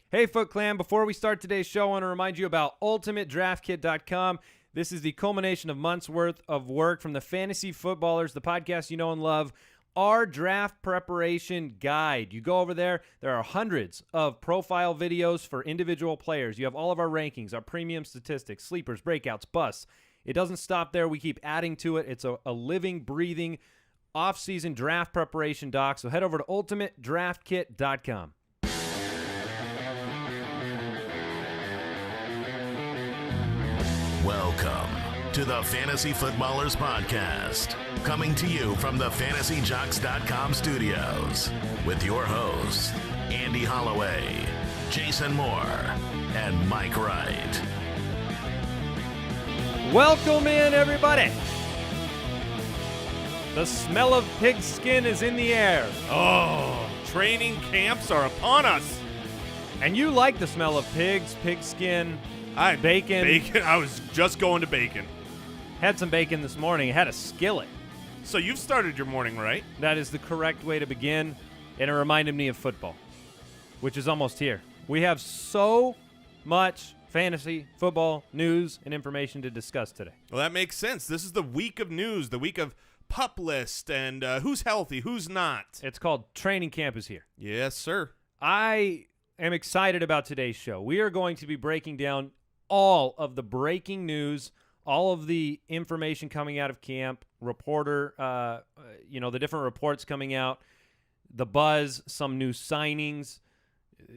Hey, Foot Clan, before we start today's show, I want to remind you about UltimateDraftKit.com. This is the culmination of months' worth of work from the Fantasy Footballers, the podcast you know and love, our draft preparation guide. You go over there. There are hundreds of profile videos for individual players. You have all of our rankings, our premium statistics, sleepers, breakouts, busts. It doesn't stop there. We keep adding to it. It's a living, breathing, off-season draft preparation doc. So head over to UltimateDraftKit.com. Welcome to the Fantasy Footballers Podcast, coming to you from the FantasyJocks.com studios with your hosts, Andy Holloway, Jason Moore, and Mike Wright. Welcome in, everybody. The smell of pig skin is in the air. Oh, training camps are upon us. And you like the smell of pigs, pig skin, bacon. Bacon. I was just going to bacon. Had some bacon this morning. Had a skillet. So you've started your morning, right? That is the correct way to begin. And it reminded me of football, which is almost here. We have so much fantasy football news and information to discuss today. Well, that makes sense. This is the week of news, the week of pup list and who's healthy, who's not. It's called Training Camp is here. Yes, sir. I am excited about today's show. We are going to be breaking down all of the breaking news, all of the information coming out of camp, reporter, the different reports coming out, the buzz, some new signings,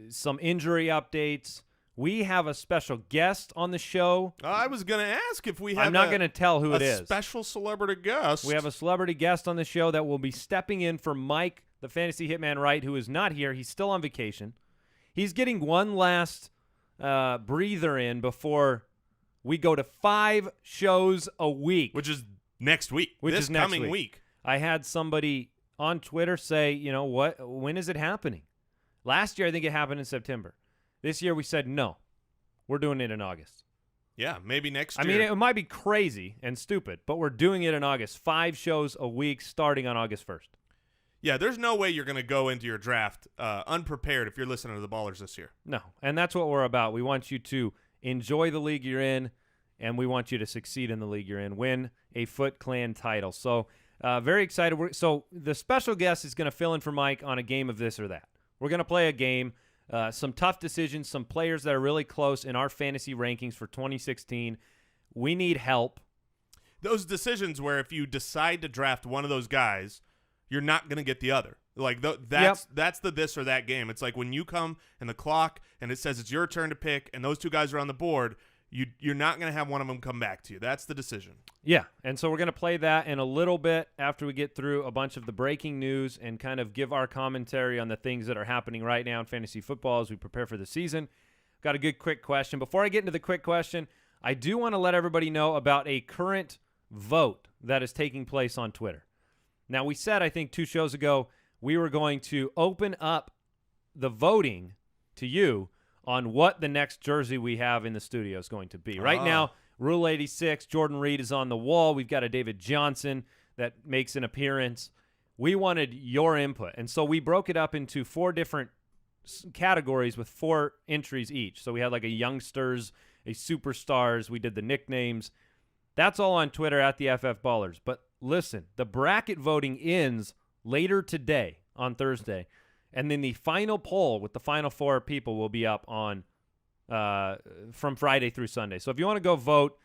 some injury updates. We have a special guest on the show. I was going to ask if we have I'm not going to tell who it is. A special celebrity guest. We have a celebrity guest on the show that will be stepping in for Mike, the Fantasy Hitman Wright, who is not here. He's still on vacation. He's getting one last breather in before we go to 5 shows a week. Which is next week. This coming week. I had somebody on Twitter say, when is it happening? Last year, I think it happened in September. This year, we said, no, we're doing it in August. Yeah, maybe next year. I mean, it might be crazy and stupid, but we're doing it in August. 5 shows a week starting on August 1st. Yeah, there's no way you're going to go into your draft unprepared if you're listening to the Ballers this year. No, and that's what we're about. We want you to enjoy the league you're in, and we want you to succeed in the league you're in, win a Foot Clan title. So very excited. So the special guest is going to fill in for Mike on a game of this or that. We're going to play a game, some tough decisions, some players that are really close in our fantasy rankings for 2016. We need help. Those decisions where if you decide to draft one of those guys, you're not going to get the other. Like that's the this or that game. It's like when you come and the clock and it says it's your turn to pick and those two guys are on the board, you're not going to have one of them come back to you. That's the decision. Yeah, and so we're going to play that in a little bit after we get through a bunch of the breaking news and kind of give our commentary on the things that are happening right now in fantasy football as we prepare for the season. Got a good quick question. Before I get into the quick question, I do want to let everybody know about a current vote that is taking place on Twitter. Now, we said, I think 2 shows ago, we were going to open up the voting to you on what the next jersey we have in the studio is going to be. Right now, Rule 86, Jordan Reed is on the wall. We've got a David Johnson that makes an appearance. We wanted your input, and so we broke it up into 4 different categories with 4 entries each. So we had like a youngsters, a superstars. We did the nicknames. That's all on Twitter at the FF Ballers. But listen, the bracket voting ends later today on Thursday, and then the final poll with the final 4 people will be up on from Friday through Sunday. So if you want to go vote,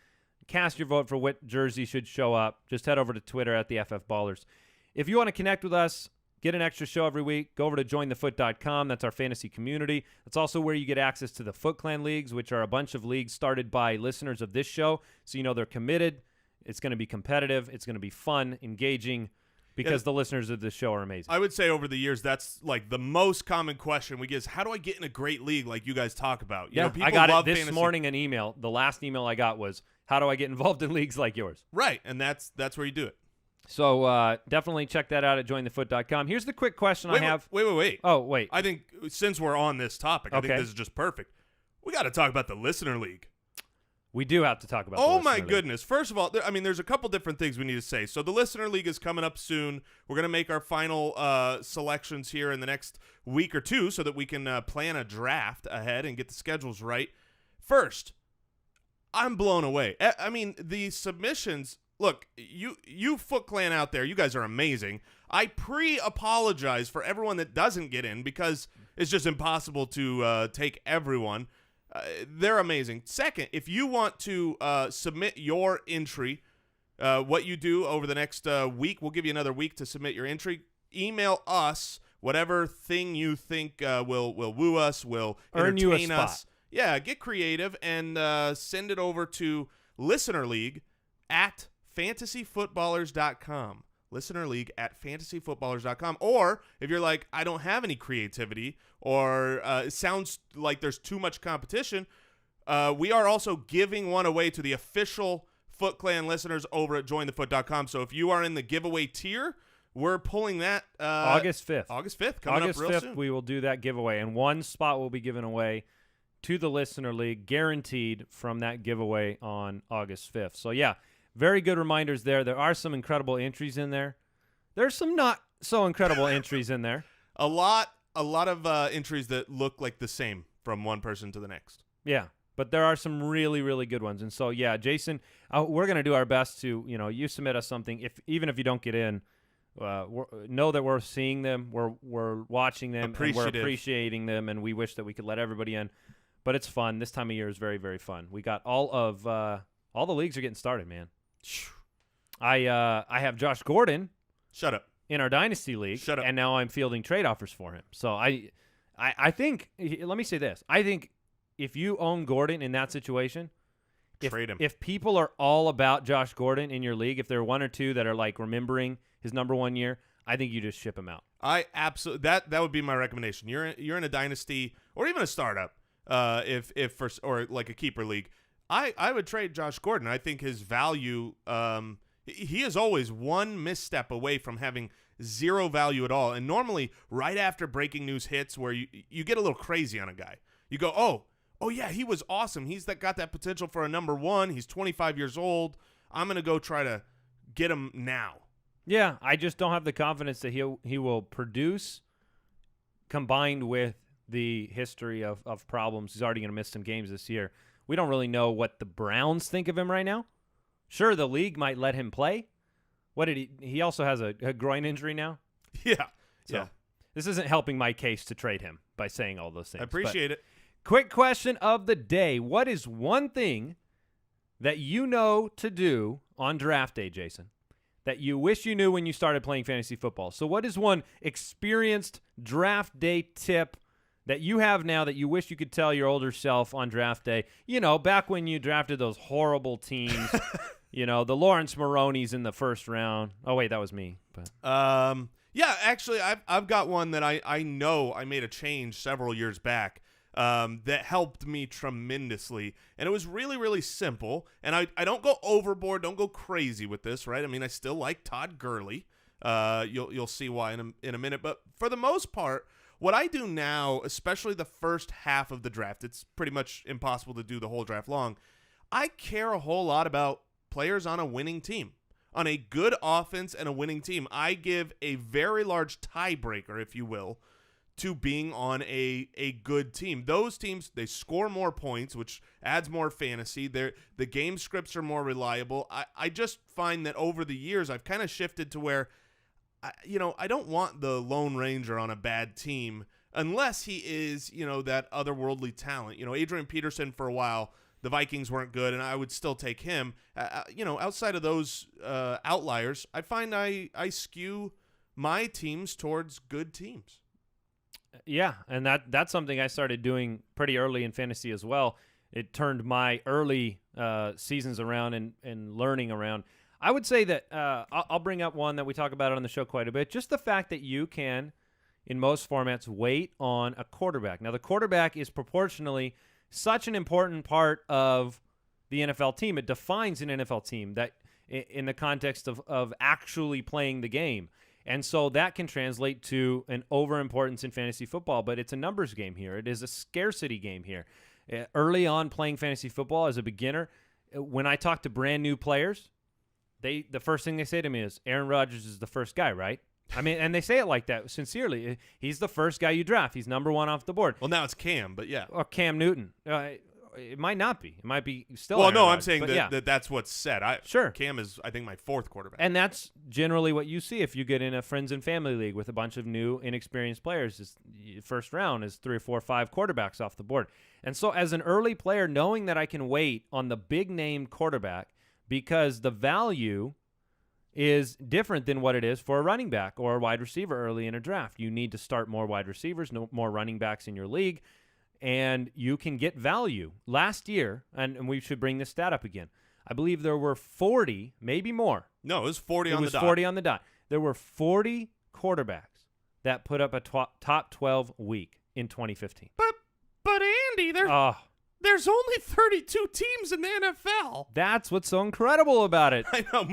cast your vote for what jersey should show up, just head over to Twitter at the FF Ballers. If you want to connect with us, get an extra show every week, go over to jointhefoot.com. That's our fantasy community. That's also where you get access to the Foot Clan Leagues, which are a bunch of leagues started by listeners of this show. So you know they're committed. It's going to be competitive. It's going to be fun, engaging, because the listeners of this show are amazing. I would say over the years, that's like the most common question we get is, how do I get in a great league like you guys talk about? You know, people I got love it this fantasy. morning, an email. The last email I got was, how do I get involved in leagues like yours? Right, and that's where you do it. So definitely check that out at jointhefoot.com. Here's the quick question I have. Wait. Oh, wait. I think since we're on this topic, I think Okay. this is just perfect. We got to talk about the Listener League. We do have to talk about Oh, the my Listener League. goodness. First of all, there's a couple different things we need to say. So the Listener League is coming up soon. We're going to make our final selections here in the next week or two so that we can plan a draft ahead and get the schedules right. First, I'm blown away. I mean, the submissions, look, you Foot Clan out there, you guys are amazing. I apologize for everyone that doesn't get in because it's just impossible to take everyone. They're amazing. Second, if you want to submit your entry, what you do over the next week, we'll give you another week to submit your entry. Email us whatever thing you think will woo us, will earn you a entertain us. spot. Yeah, get creative and send it over to Listener League at fantasyfootballers.com. Listener League at fantasyfootballers.com. Or if you're like, I don't have any creativity, or it sounds like there's too much competition, we are also giving one away to the official Foot Clan listeners over at jointhefoot.com. So if you are in the giveaway tier, we're pulling that August 5th. August 5th, coming August up real 5th, soon. we will do that giveaway, and one spot will be given away to the Listener League, guaranteed from that giveaway on August 5th. So, yeah, very good reminders there. There are some incredible entries in there. There's some not so incredible entries in there. A lot of entries that look like the same from one person to the next. Yeah, but there are some really, really good ones. And so, yeah, Jason, we're going to do our best to, you submit us something. Even if you don't get in, know that we're seeing them, we're watching them, and we're appreciating them, and we wish that we could let everybody in. But it's fun. This time of year is very, very fun. We got all the leagues are getting started, man. I have Josh Gordon. Shut up. In our Dynasty League. Shut up. And now I'm fielding trade offers for him. So I think, let me say this. I think if you own Gordon in that situation, trade him. If people are all about Josh Gordon in your league, if there are one or two that are like remembering his number 1 year, I think you just ship him out. I absolutely that would be my recommendation. You're in a dynasty or even a startup, or like a keeper league. I would trade Josh Gordon. I think his value, he is always one misstep away from having zero value at all. And normally, right after breaking news hits, where you get a little crazy on a guy, you go, oh yeah, he was awesome. He's got that potential for a number 1. He's 25 years old. I'm gonna go try to get him now. Yeah, I just don't have the confidence that he will produce, combined with the history of problems. He's already going to miss some games this year. We don't really know what the Browns think of him right now. Sure, the league might let him play. What did he also has a groin injury now? Yeah. So yeah. This isn't helping my case to trade him by saying all those things. I appreciate it. Quick question of the day. What is one thing that you know to do on draft day, Jason, that you wish you knew when you started playing fantasy football? So what is one experienced draft day tip that you have now that you wish you could tell your older self on draft day? Back when you drafted those horrible teams, the Lawrence Maronis in the first round. Oh, wait, that was me. But yeah, actually, I've got one that I know I made a change several years back that helped me tremendously. And it was really, really simple. And I don't go overboard, don't go crazy with this, right? I mean, I still like Todd Gurley. You'll see why in a minute. But for the most part, what I do now, especially the first half of the draft, it's pretty much impossible to do the whole draft long. I care a whole lot about players on a winning team, on a good offense and a winning team. I give a very large tiebreaker, if you will, to being on a good team. Those teams, they score more points, which adds more fantasy. The game scripts are more reliable. I just find that over the years, I've kind of shifted to where, I don't want the Lone Ranger on a bad team unless he is, that otherworldly talent. Adrian Peterson for a while, the Vikings weren't good, and I would still take him. Outside of those outliers, I find I skew my teams towards good teams. Yeah, and that's something I started doing pretty early in fantasy as well. It turned my early seasons around and learning around. I would say that I'll bring up one that we talk about on the show quite a bit, just the fact that you can, in most formats, wait on a quarterback. Now, the quarterback is proportionally such an important part of the NFL team. It defines an NFL team that in the context of actually playing the game. And so that can translate to an overimportance in fantasy football, but it's a numbers game here. It is a scarcity game here. Early on playing fantasy football as a beginner, when I talk to brand new players, the first thing they say to me is, Aaron Rodgers is the first guy, right? I mean, and they say it like that sincerely. He's the first guy you draft. He's number one off the board. Well, now it's Cam, but yeah. Or Cam Newton. It might not be. It might be still. Well, Aaron no, I'm Rodgers, saying but that's what's said. Sure. Cam is, I think, my fourth quarterback. And that's generally what you see if you get in a friends and family league with a bunch of new, inexperienced players. First round is 3 or 4 or 5 quarterbacks off the board. And so as an early player, knowing that I can wait on the big-name quarterback because the value is different than what it is for a running back or a wide receiver early in a draft. You need to start more wide receivers, more running backs in your league, and you can get value. Last year, and we should bring this stat up again, I believe there were 40, maybe more. No, it was 40 on the dot. 40 on the dot. There were 40 quarterbacks that put up a top 12 week in 2015. But Andy, there's only 32 teams in the NFL. That's what's so incredible about it. I know,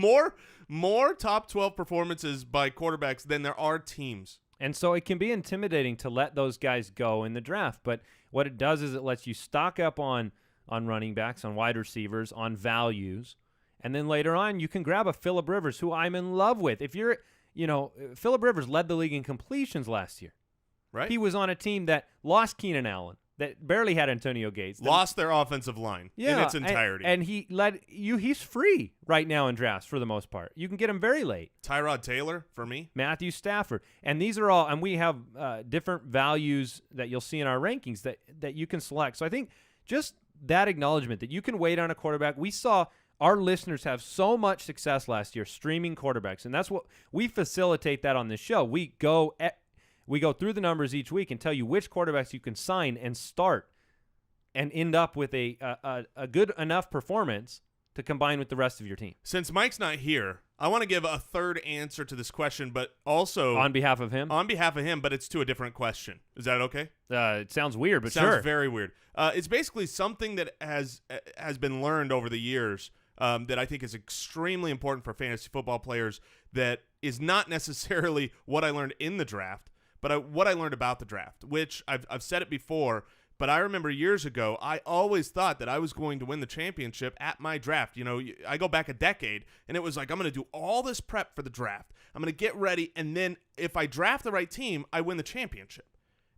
more top 12 performances by quarterbacks than there are teams. And so it can be intimidating to let those guys go in the draft. But what it does is it lets you stock up on running backs, on wide receivers, on values. And then later on, you can grab a Phillip Rivers, who I'm in love with. If you're, Phillip Rivers led the league in completions last year. Right. He was on a team that lost Keenan Allen, that barely had Antonio Gates. Lost their offensive line in its entirety. And he he's free right now in drafts for the most part. You can get him very late. Tyrod Taylor for me. Matthew Stafford. And these are all, and we have different values that you'll see in our rankings that you can select. So I think just that acknowledgement that you can wait on a quarterback. We saw our listeners have so much success last year streaming quarterbacks, and that's what we facilitate that on this show. We go through the numbers each week and tell you which quarterbacks you can sign and start and end up with a good enough performance to combine with the rest of your team. Since Mike's not here, I want to give a third answer to this question, but also on behalf of him. On behalf of him, but it's to a different question. Is that okay? It sounds weird, but sure. Sounds very weird. It's basically something that has been learned over the years that I think is extremely important for fantasy football players that is not necessarily what I learned in the draft, but what I learned about the draft, which I've said it before, but I remember years ago, I always thought that I was going to win the championship at my draft. I go back a decade, and it was like, I'm going to do all this prep for the draft. I'm going to get ready, and then if I draft the right team, I win the championship.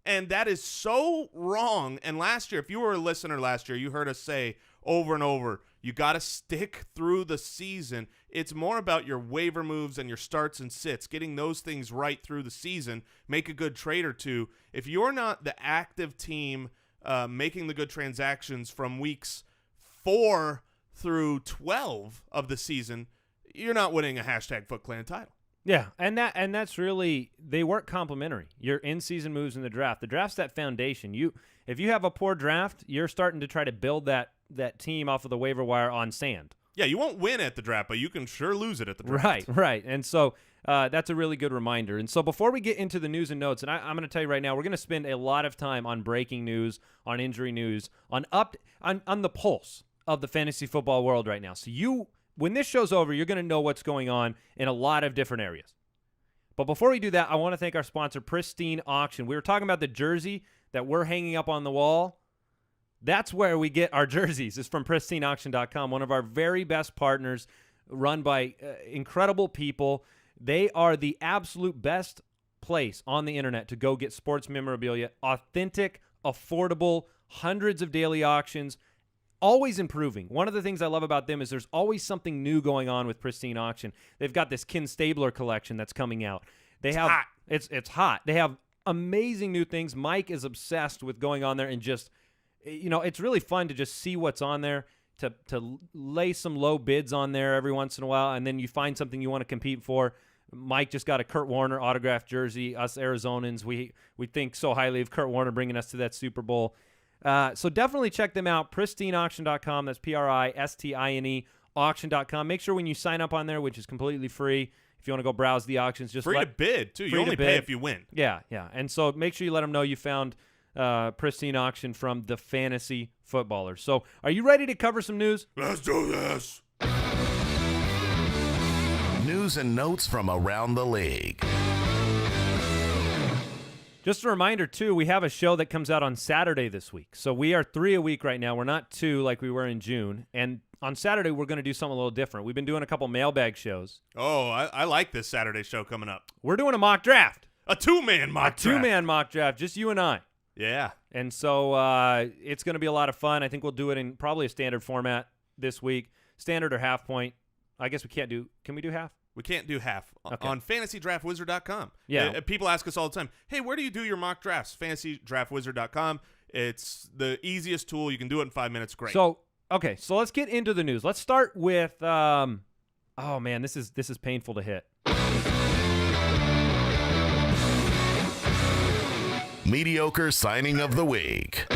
And that is so wrong. And last year, if you were a listener last year, you heard us say over and over, you got to stick through the season. It's more about your waiver moves and your starts and sits, getting those things right through the season, make a good trade or two. If you're not the active team making the good transactions from weeks 4 through 12 of the season, you're not winning a #FootClan title. Yeah, and that's really, they work complementary. Your in-season moves in the draft. The draft's that foundation. If you have a poor draft, you're starting to try to build that team off of the waiver wire on sand. Yeah, you won't win at the draft, but you can sure lose it at the draft. Right. And so that's a really good reminder. And so before we get into the news and notes, and I'm going to tell you right now, we're going to spend a lot of time on breaking news, on injury news, on the pulse of the fantasy football world right now. So when this show's over, you're going to know what's going on in a lot of different areas. But before we do that, I want to thank our sponsor, Pristine Auction. We were talking about the jersey that we're hanging up on the wall. That's where we get our jerseys. It's from pristineauction.com, one of our very best partners, run by incredible people. They are the absolute best place on the internet to go get sports memorabilia, authentic, affordable, hundreds of daily auctions, always improving. One of the things I love about them is there's always something new going on with Pristine Auction. They've got this Ken Stabler collection that's coming out. It's hot. They have amazing new things. Mike is obsessed with going on there and just, it's really fun to just see what's on there, to lay some low bids on there every once in a while, and then you find something you want to compete for. Mike just got a Kurt Warner autographed jersey. Us Arizonans, we think so highly of Kurt Warner bringing us to that Super Bowl. So definitely check them out, pristineauction.com. That's Pristine, auction.com. Make sure when you sign up on there, which is completely free, if you want to go browse the auctions, just free to bid, too. You only pay if you win. Yeah. And so make sure you let them know you found Pristine Auction from the Fantasy Footballers. So are you ready to cover some news? Let's do this. News and notes from around the league. Just a reminder, too, we have a show that comes out on Saturday this week. So we are 3 a week right now. We're not 2 like we were in June. And on Saturday, we're going to do something a little different. We've been doing a couple mailbag shows. Oh, I like this Saturday show coming up. We're doing a mock draft. A two-man mock draft. A two-man mock draft, just you and I. Yeah. And so it's going to be a lot of fun. I think we'll do it in probably a standard format this week. Standard or half point. I guess we can't do – can we do half? We can't do half. Okay. On fantasydraftwizard.com. Yeah. People ask us all the time, hey, where do you do your mock drafts? Fantasydraftwizard.com. It's the easiest tool. You can do it in 5 minutes. Great. So, okay, so let's get into the news. Let's start with oh, man, this is painful to hit. Mediocre signing of the week.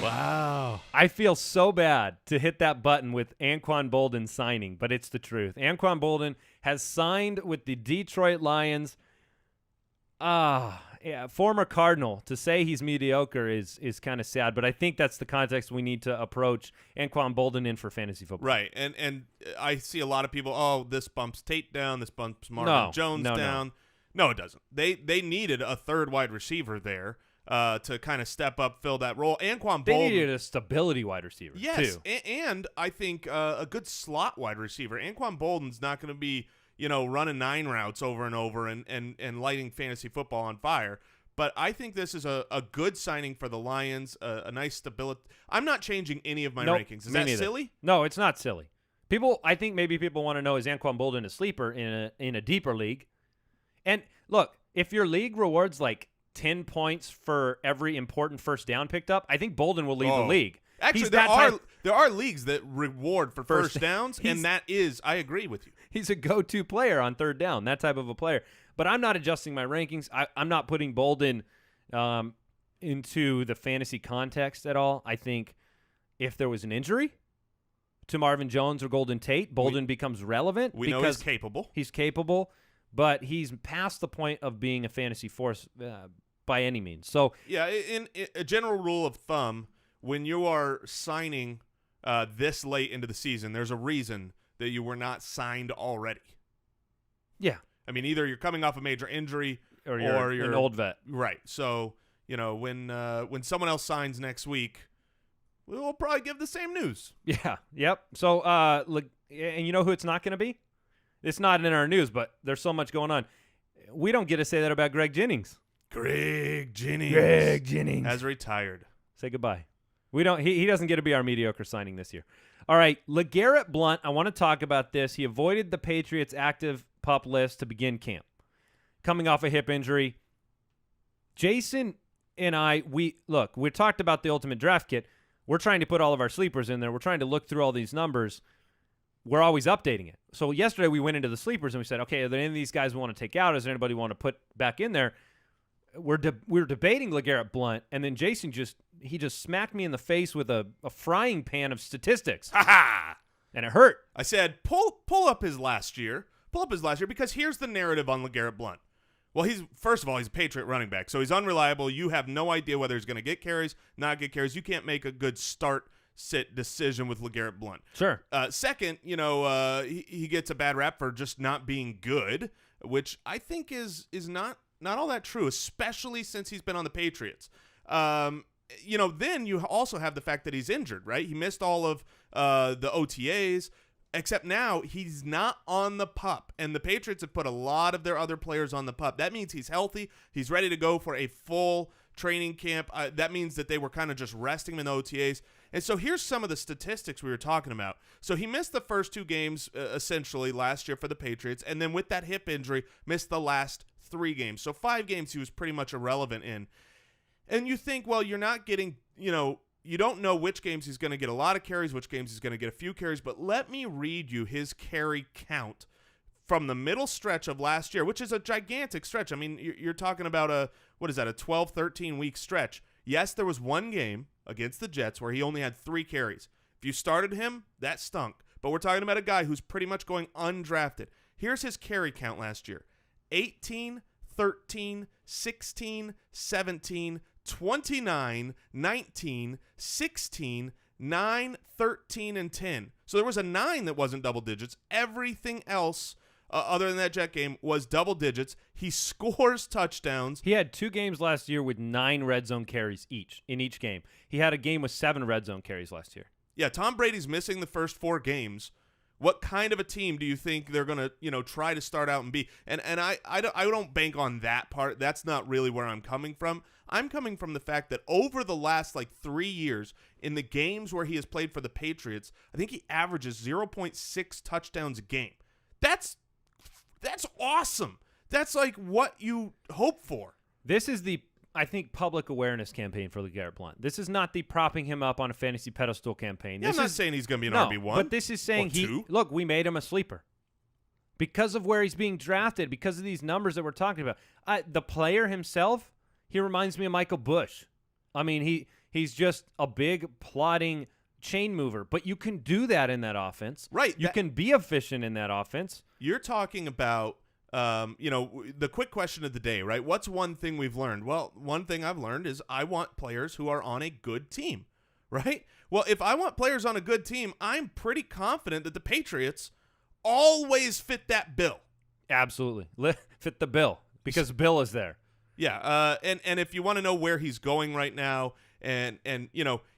Wow. I feel so bad to hit that button with Anquan Boldin signing, but it's the truth. Anquan Boldin has signed with the Detroit Lions. Former Cardinal. To say he's mediocre is kind of sad, but I think that's the context we need to approach Anquan Boldin in for fantasy football. Right, and I see a lot of people, oh, this bumps Tate down, this bumps Marvin Jones down. No, it doesn't. They needed a third wide receiver there to kind of step up, fill that role. Anquan Boldin. They needed a stability wide receiver, yes, too. And I think a good slot wide receiver. Anquan Boldin's not going to be, running 9 routes over and over and lighting fantasy football on fire. But I think this is a good signing for the Lions, a nice stability. I'm not changing any of my rankings. Is that silly? No, it's not silly. I think maybe people want to know, is Anquan Boldin a sleeper in a deeper league? And look, if your league rewards like 10 points for every important first down picked up, I think Boldin will lead the league. Actually, there are leagues that reward for first downs, and that is, I agree with you. He's a go-to player on third down, that type of a player. But I'm not adjusting my rankings. I'm not putting Boldin into the fantasy context at all. I think if there was an injury to Marvin Jones or Golden Tate, Boldin becomes relevant. We know he's capable. He's capable, but he's past the point of being a fantasy force by any means. So yeah, in a general rule of thumb, when you are signing this late into the season, there's a reason that you were not signed already. Yeah. I mean, either you're coming off a major injury or you're an old vet. Right. So, when someone else signs next week, we'll probably give the same news. Yeah. Yep. So, and you know who it's not going to be? It's not in our news, but there's so much going on. We don't get to say that about Greg Jennings. Greg Jennings has retired. Say goodbye. We don't. He doesn't get to be our mediocre signing this year. All right, LeGarrette Blount. I want to talk about this. He avoided the Patriots' active PUP list to begin camp, coming off a hip injury. Jason and I, we talked about the ultimate draft kit. We're trying to put all of our sleepers in there. We're trying to look through all these numbers. We're always updating it. So yesterday we went into the sleepers and we said, okay, are there any of these guys we want to take out? Is there anybody we want to put back in there? We were debating LeGarrette Blount, and then Jason just smacked me in the face with a frying pan of statistics. Ha ha! And it hurt. I said, pull up his last year. Pull up his last year, because here's the narrative on LeGarrette Blount. Well, first of all, he's a Patriot running back, so he's unreliable. You have no idea whether he's going to get carries, not get carries. You can't make a good start-sit decision with LeGarrette Blount. Sure. Second, he gets a bad rap for just not being good, which I think is not all that true, especially since he's been on the Patriots. Then you also have the fact that he's injured, right? He missed all of the OTAs, except now he's not on the PUP, and the Patriots have put a lot of their other players on the PUP. That means he's healthy. He's ready to go for a full training camp. That means that they were kind of just resting him in the OTAs. And so here's some of the statistics we were talking about. So he missed the first 2 games essentially last year for the Patriots, and then with that hip injury, missed the last 3 games. So 5 games he was pretty much irrelevant in. And you think, well, you're not getting, you don't know which games he's going to get a lot of carries, which games he's going to get a few carries, but let me read you his carry count from the middle stretch of last year, which is a gigantic stretch. I mean, you're talking about a 12, 13-week stretch. Yes, there was 1 game against the Jets where he only had 3 carries. If you started him, that stunk. But we're talking about a guy who's pretty much going undrafted. Here's his carry count last year. 18, 13, 16, 17, 29, 19, 16, 9, 13, and 10. So there was a 9 that wasn't double digits. Everything else other than that Jet game, was double digits. He scores touchdowns. He had 2 games last year with 9 red zone carries in each game. He had a game with 7 red zone carries last year. Yeah, Tom Brady's missing the first 4 games. What kind of a team do you think they're going to, try to start out and be? And I don't bank on that part. That's not really where I'm coming from. I'm coming from the fact that over the last 3 years, in the games where he has played for the Patriots, I think he averages 0.6 touchdowns a game. That's awesome. That's what you hope for. This is the, I think, public awareness campaign for LeGarrette Blount. This is not the propping him up on a fantasy pedestal campaign. Yeah, I'm not saying he's going to be an RB1. But this is saying look, we made him a sleeper. Because of where he's being drafted, because of these numbers that we're talking about. The player himself, he reminds me of Michael Bush. I mean, he's just a big, plodding chain mover. But you can do that in that offense. Right. You can be efficient in that offense. You're talking about, the quick question of the day, right? What's one thing we've learned? Well, one thing I've learned is I want players who are on a good team, right? Well, if I want players on a good team, I'm pretty confident that the Patriots always fit that bill. Absolutely. Fit the bill because Bill is there. Yeah, and if you want to know where he's going right now, and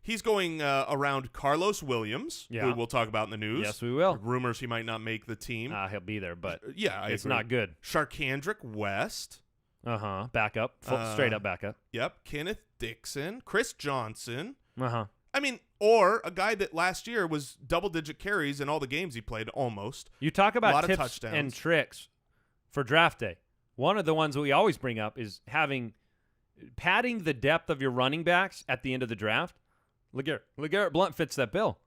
he's going around Carlos Williams, who we'll talk about in the news. Yes, we will. Rumors he might not make the team. He'll be there, but it's not good. Sharkandrick West. Backup. Straight up backup. Yep. Kenneth Dixon. Chris Johnson. I mean, or a guy that last year was double-digit carries in all the games he played, almost. You talk about a lot tips of touchdowns and tricks for draft day. One of the ones that we always bring up is padding the depth of your running backs at the end of the draft. LeGarrette Blount fits that bill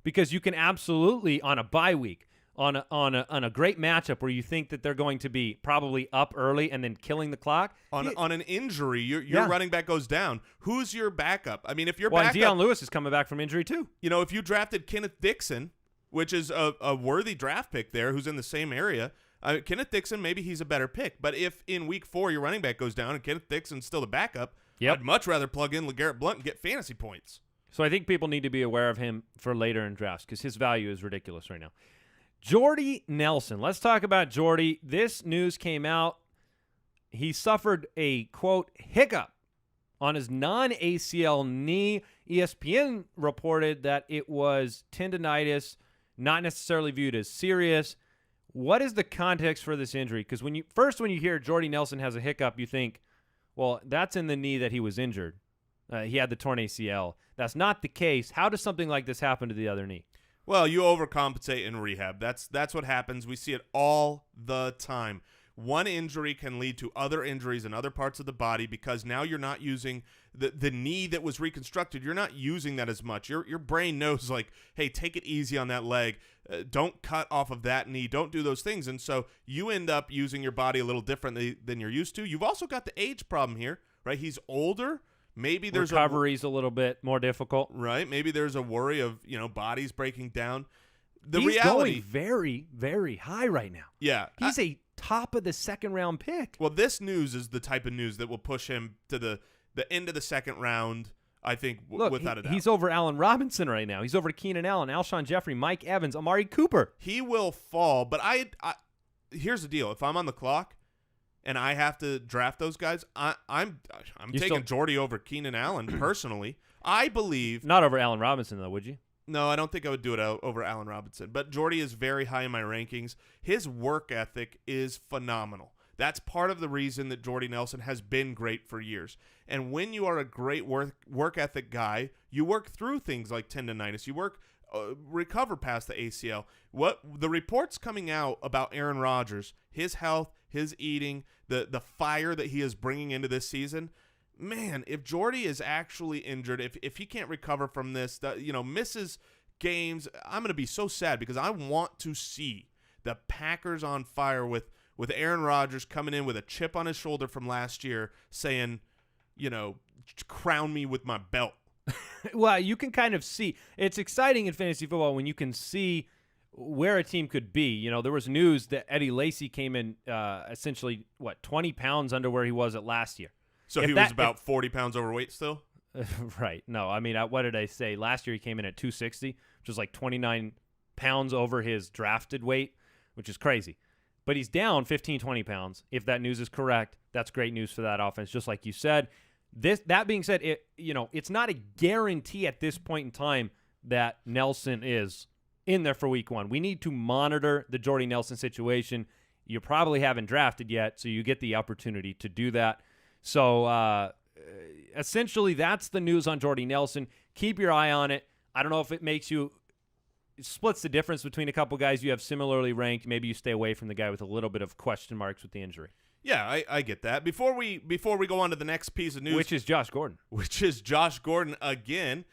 because you can absolutely, on a bye week, on a great matchup where you think that they're going to be probably up early and then killing the clock. On an injury, your running back goes down. Who's your backup? I mean, if your backup... Dion Lewis is coming back from injury too. If you drafted Kenneth Dixon, which is a worthy draft pick there, who's in the same area... Kenneth Dixon, maybe he's a better pick. But if in week 4 your running back goes down and Kenneth Dixon's still the backup, I'd much rather plug in LeGarrette Blount and get fantasy points. So I think people need to be aware of him for later in drafts because his value is ridiculous right now. Jordy Nelson. Let's talk about Jordy. This news came out. He suffered a, quote, hiccup on his non-ACL knee. ESPN reported that it was tendonitis, not necessarily viewed as serious. What is the context for this injury? Because when you hear Jordy Nelson has a hiccup, you think, well, that's in the knee that he was injured. He had the torn ACL. That's not the case. How does something like this happen to the other knee? Well, you overcompensate in rehab. That's what happens. We see it all the time. One injury can lead to other injuries in other parts of the body because now you're not using the knee that was reconstructed. You're not using that as much. Your brain knows, hey, take it easy on that leg. Don't cut off of that knee. Don't do those things. And so you end up using your body a little differently than you're used to. You've also got the age problem here, right? He's older. Maybe there's recovery's a little bit more difficult. Right. Maybe there's a worry of, bodies breaking down. He's going very, very high right now. Yeah. He's a top of the second round pick. Well, this news is the type of news that will push him to the end of the second round, I think, without a doubt. He's over Allen Robinson right now. He's over Keenan Allen, Alshon Jeffrey, Mike Evans, Amari Cooper. He will fall, but here's the deal. If I'm on the clock and I have to draft those guys, I'm taking Jordy over Keenan Allen personally. I believe. Not over Allen Robinson, though, would you? No, I don't think I would do it over Allen Robinson. But Jordy is very high in my rankings. His work ethic is phenomenal. That's part of the reason that Jordy Nelson has been great for years. And when you are a great work ethic guy, you work through things like tendonitis. You recover past the ACL. What the reports coming out about Aaron Rodgers, his health, his eating, the fire that he is bringing into this season. Man, if Jordy is actually injured, if he can't recover from this, misses games, I'm going to be so sad because I want to see the Packers on fire with Aaron Rodgers coming in with a chip on his shoulder from last year saying, crown me with my belt. Well, you can kind of see. It's exciting in fantasy football when you can see where a team could be. There was news that Eddie Lacy came in essentially, 20 pounds under where he was at last year. So he was about 40 pounds overweight still? Right. No, I mean, what did I say? Last year he came in at 260, which is 29 pounds over his drafted weight, which is crazy. but he's down 15, 20 pounds. If that news is correct, that's great news for that offense, just like you said. That being said, it's not a guarantee at this point in time that Nelson is in there for week 1. We need to monitor the Jordy Nelson situation. You probably haven't drafted yet, so you get the opportunity to do that. So essentially, that's the news on Jordy Nelson. Keep your eye on it. I don't know if it splits the difference between a couple guys you have similarly ranked. Maybe you stay away from the guy with a little bit of question marks with the injury. Yeah, I get that. Before we go on to the next piece of news, which is Josh Gordon. Again,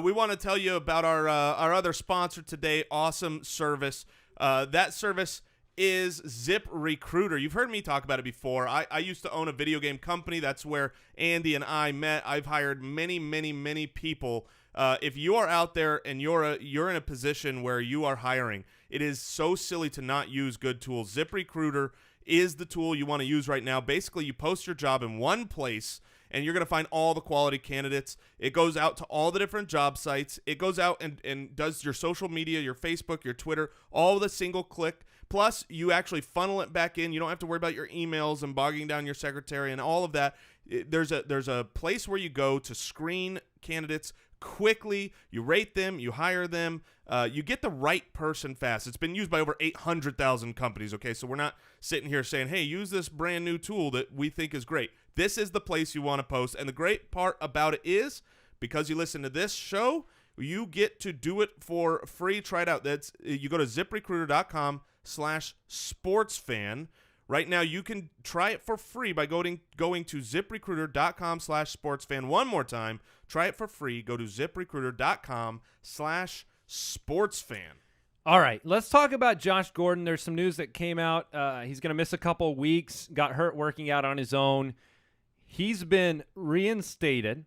we want to tell you about our other sponsor today, Awesome Service. That service is ZipRecruiter. You've heard me talk about it before. I used to own a video game company. That's where Andy and I met. I've hired many, many, many people. If you are out there and you're in a position where you are hiring, it is so silly to not use good tools. ZipRecruiter is the tool you want to use right now. Basically, you post your job in one place, and you're going to find all the quality candidates. It goes out to all the different job sites. It goes out and does your social media, your Facebook, your Twitter, all with a single click. Plus, you actually funnel it back in. You don't have to worry about your emails and bogging down your secretary and all of that. There's a place where you go to screen candidates quickly. You rate them, you hire them, you get the right person fast. It's been used by over 800,000 companies, okay? So we're not sitting here saying, hey, use this brand new tool that we think is great. This is the place you want to post. And the great part about it is, because you listen to this show, you get to do it for free. Try it out. You go to ZipRecruiter.com/sportsfan. Right now, you can try it for free by going to ZipRecruiter.com/sportsfan. One more time, try it for free. Go to ZipRecruiter.com/sportsfan. All right, let's talk about Josh Gordon. There's some news that came out. He's going to miss a couple weeks, got hurt working out on his own. He's been reinstated.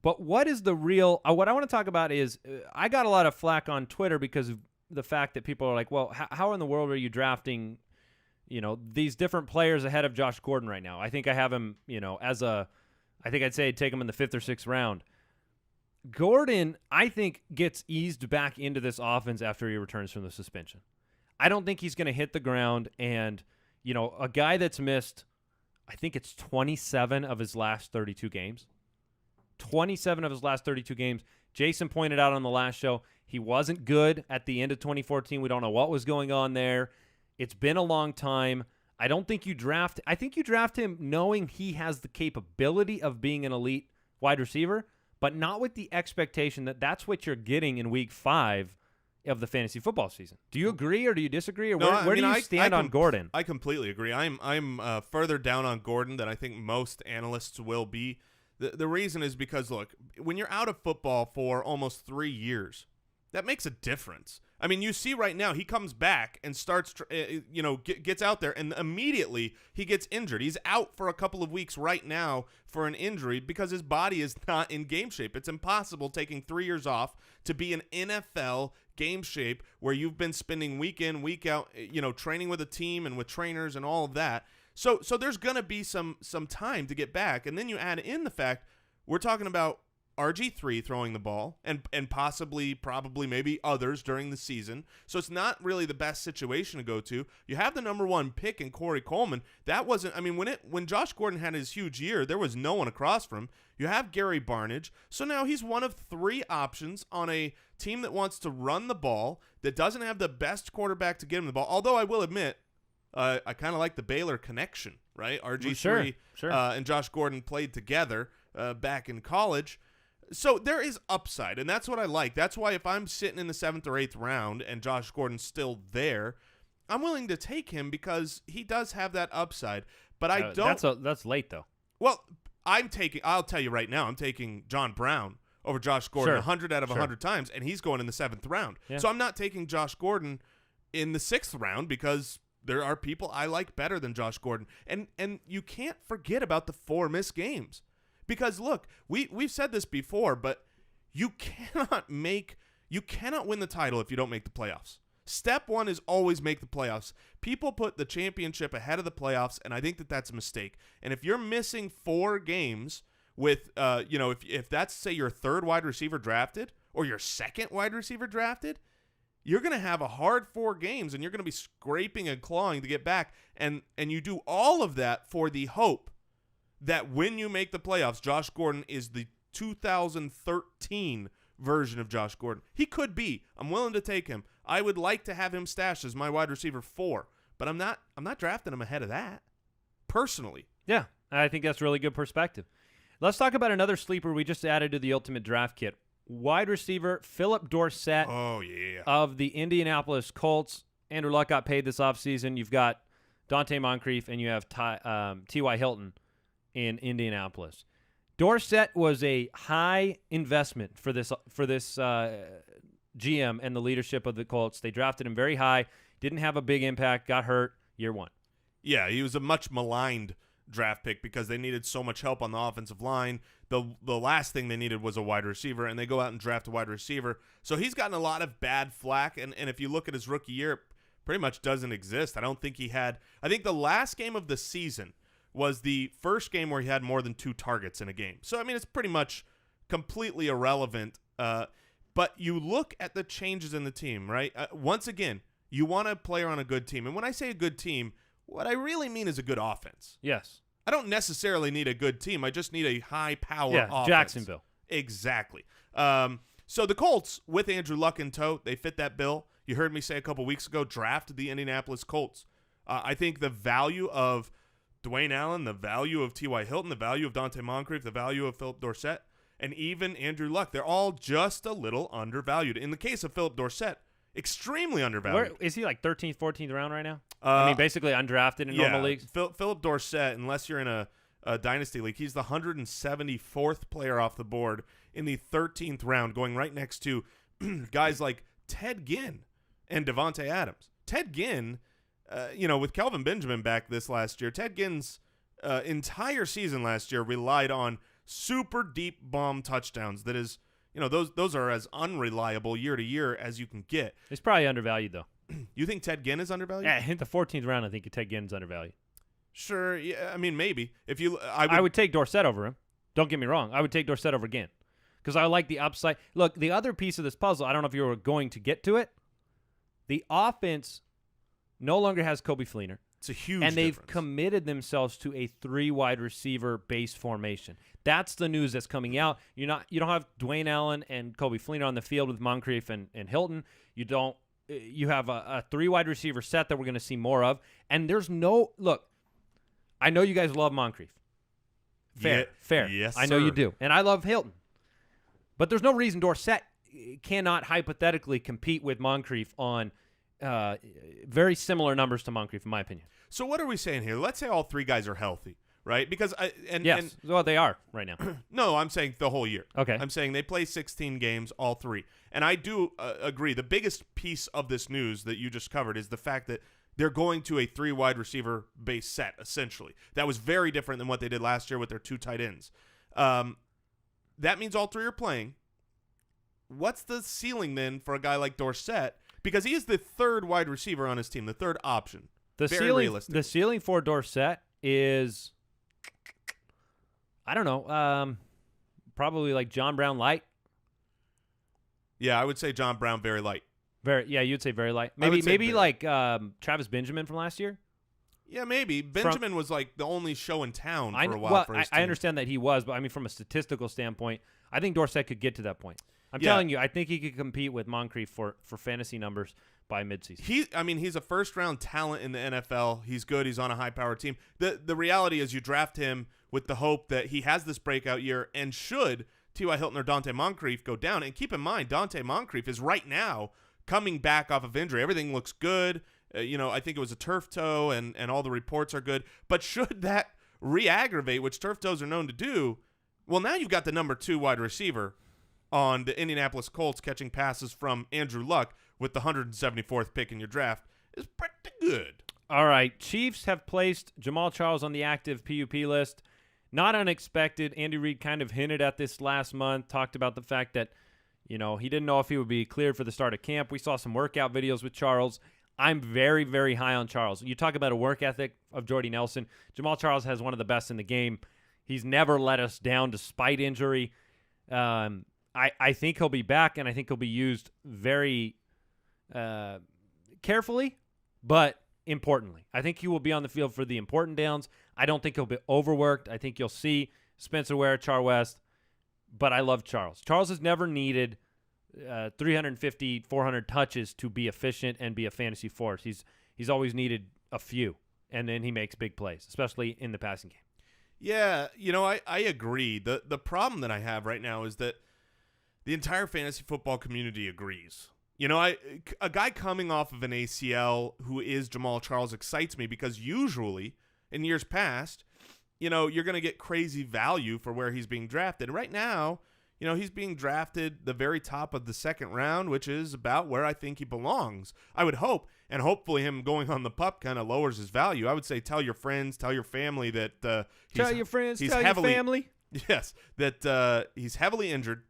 But what is the real what I want to talk about is I got a lot of flack on Twitter because of the fact that people are like, well, how in the world are you drafting these different players ahead of Josh Gordon right now? I think I have him, I think I'd say I'd take him in the 5th or 6th round. Gordon, I think, gets eased back into this offense after he returns from the suspension. I don't think he's going to hit the ground. And, a guy that's missed, I think it's 27 of his last 32 games. 27 of his last 32 games. Jason pointed out on the last show, he wasn't good at the end of 2014. We don't know what was going on there. It's been a long time. I think you draft him knowing he has the capability of being an elite wide receiver, but not with the expectation that that's what you're getting in week 5 of the fantasy football season. Do you agree or do you disagree? Or where do you stand on Gordon? I completely agree. I'm further down on Gordon than I think most analysts will be. The reason is because, look, when you're out of football for almost 3 years, that makes a difference. I mean, you see right now, he comes back and starts, gets out there, and immediately he gets injured. He's out for a couple of weeks right now for an injury because his body is not in game shape. It's impossible taking 3 years off to be in NFL game shape where you've been spending week in, week out, training with a team and with trainers and all of that. So there's going to be some time to get back. And then you add in the fact we're talking about RG3 throwing the ball and probably maybe others during the season. So it's not really the best situation to go to. You have the number 1 pick in Corey Coleman. That wasn't, when Josh Gordon had his huge year, there was no one across from him. You have Gary Barnidge. So now he's one of 3 options on a team that wants to run the ball, that doesn't have the best quarterback to get him the ball. Although I will admit, I kind of like the Baylor connection, right? RG3 sure. And Josh Gordon played together back in college. So there is upside, and that's what I like. That's why if I'm sitting in the 7th or 8th round and Josh Gordon's still there, I'm willing to take him because he does have that upside. But I don't. That's late though. Well, I'll tell you right now, I'm taking John Brown over Josh Gordon 100 out of 100 times, and he's going in the 7th round. Yeah. So I'm not taking Josh Gordon in the 6th round because there are people I like better than Josh Gordon. And you can't forget about the 4 missed games. Because, look, we've said this before, but you cannot win the title if you don't make the playoffs. Step 1 is always make the playoffs. People put the championship ahead of the playoffs, and I think that that's a mistake. And if you're missing 4 games with, if that's, say, your 3rd wide receiver drafted or your 2nd wide receiver drafted, you're going to have a hard 4 games, and you're going to be scraping and clawing to get back. And you do all of that for the hope that when you make the playoffs, Josh Gordon is the 2013 version of Josh Gordon. He could be. I'm willing to take him. I would like to have him stashed as my wide receiver 4, but I'm not drafting him ahead of that, personally. Yeah, I think that's really good perspective. Let's talk about another sleeper we just added to the Ultimate Draft Kit. Wide receiver Phillip Dorsett of the Indianapolis Colts. Andrew Luck got paid this offseason. You've got Dante Moncrief, and you have T.Y. Hilton in Indianapolis. Dorsett was a high investment for this GM and the leadership of the Colts. They drafted him very high, didn't have a big impact, got hurt year 1. Yeah, he was a much maligned draft pick because they needed so much help on the offensive line. The last thing they needed was a wide receiver, and they go out and draft a wide receiver. So he's gotten a lot of bad flack, and if you look at his rookie year, it pretty much doesn't exist. I don't think he had – I think the last game of the season was the first game where he had more than 2 targets in a game. So, I mean, it's pretty much completely irrelevant. But you look at the changes in the team, right? Once again, you want a player on a good team. And when I say a good team, what I really mean is a good offense. Yes. I don't necessarily need a good team. I just need a high-power offense. Jacksonville. Exactly. So the Colts, with Andrew Luck in tow, they fit that bill. You heard me say a couple weeks ago, draft the Indianapolis Colts. I think the value of Dwayne Allen, the value of T.Y. Hilton, the value of Dante Moncrief, the value of Phillip Dorsett, and even Andrew Luck, they're all just a little undervalued. In the case of Phillip Dorsett, extremely undervalued. Is he like 13th, 14th round right now? I mean, basically undrafted in normal leagues. Phillip Dorsett, unless you're in a dynasty league, he's the 174th player off the board in the 13th round, going right next to guys like Ted Ginn and Devonta Adams. Ted Ginn, with Kelvin Benjamin back this last year, Ted Ginn's entire season last year relied on super deep bomb touchdowns. That is, those are as unreliable year to year as you can get. He's probably undervalued, though. You think Ted Ginn is undervalued? Yeah, hit the 14th round. I think Ted Ginn's undervalued. Sure. Yeah, I mean, maybe. I would take Dorsett over him. Don't get me wrong. I would take Dorsett over Ginn because I like the upside. Look, the other piece of this puzzle, I don't know if you were going to get to it. The offense no longer has Coby Fleener. It's a huge And they've difference. committed themselves to a 3 wide receiver base formation. That's the news that's coming out. You don't have Dwayne Allen and Coby Fleener on the field with Moncrief and Hilton. You have a 3 wide receiver set that we're going to see more of. And there's no – look, I know you guys love Moncrief. Fair. Yes, I know sir. you do. And I love Hilton. But there's no reason Dorsett cannot hypothetically compete with Moncrief on very similar numbers to Moncrief, in my opinion. So what are we saying here? Let's say all 3 guys are healthy, right? Because well, they are right now. No, I'm saying the whole year. Okay. I'm saying they play 16 games, all 3. And I do agree. The biggest piece of this news that you just covered is the fact that they're going to a 3 wide receiver base set, essentially. That was very different than what they did last year with their 2 tight ends. That means all 3 are playing. What's the ceiling then for a guy like Dorsett? Because he is the 3rd wide receiver on his team, the 3rd option. Very realistic. The ceiling for Dorsett is, I don't know, probably like John Brown light. Yeah, I would say John Brown very light. You'd say very light. Maybe like Travis Benjamin from last year. Yeah, maybe. Benjamin was like the only show in town for a while for his team. I understand that he was, but I mean from a statistical standpoint, I think Dorsett could get to that point. I'm telling you, I think he could compete with Moncrief for fantasy numbers by midseason. He's a first-round talent in the NFL. He's good. He's on a high-powered team. The reality is you draft him with the hope that he has this breakout year, and should T.Y. Hilton or Dante Moncrief go down, and keep in mind, Dante Moncrief is right now coming back off of injury. Everything looks good. I think it was a turf toe, and all the reports are good. But should that re-aggravate, which turf toes are known to do, well, now you've got the number 2 wide receiver on the Indianapolis Colts catching passes from Andrew Luck with the 174th pick in your draft is pretty good. All right. Chiefs have placed Jamaal Charles on the active PUP list. Not unexpected. Andy Reid kind of hinted at this last month, talked about the fact that, he didn't know if he would be cleared for the start of camp. We saw some workout videos with Charles. I'm very, very high on Charles. You talk about a work ethic of Jordy Nelson. Jamaal Charles has one of the best in the game. He's never let us down despite injury. I think he'll be back, and I think he'll be used very carefully, but importantly. I think he will be on the field for the important downs. I don't think he'll be overworked. I think you'll see Spencer Ware, Char West, but I love Charles. Charles has never needed 350, 400 touches to be efficient and be a fantasy force. He's always needed a few, and then he makes big plays, especially in the passing game. Yeah, I agree. The problem that I have right now is that the entire fantasy football community agrees. A guy coming off of an ACL who is Jamaal Charles excites me because usually in years past, you're going to get crazy value for where he's being drafted. Right now, he's being drafted the very top of the second round, which is about where I think he belongs. I would hope, and hopefully him going on the PUP kind of lowers his value. I would say tell your friends, tell your family that tell your friends, tell your family. Yes, that he's heavily injured.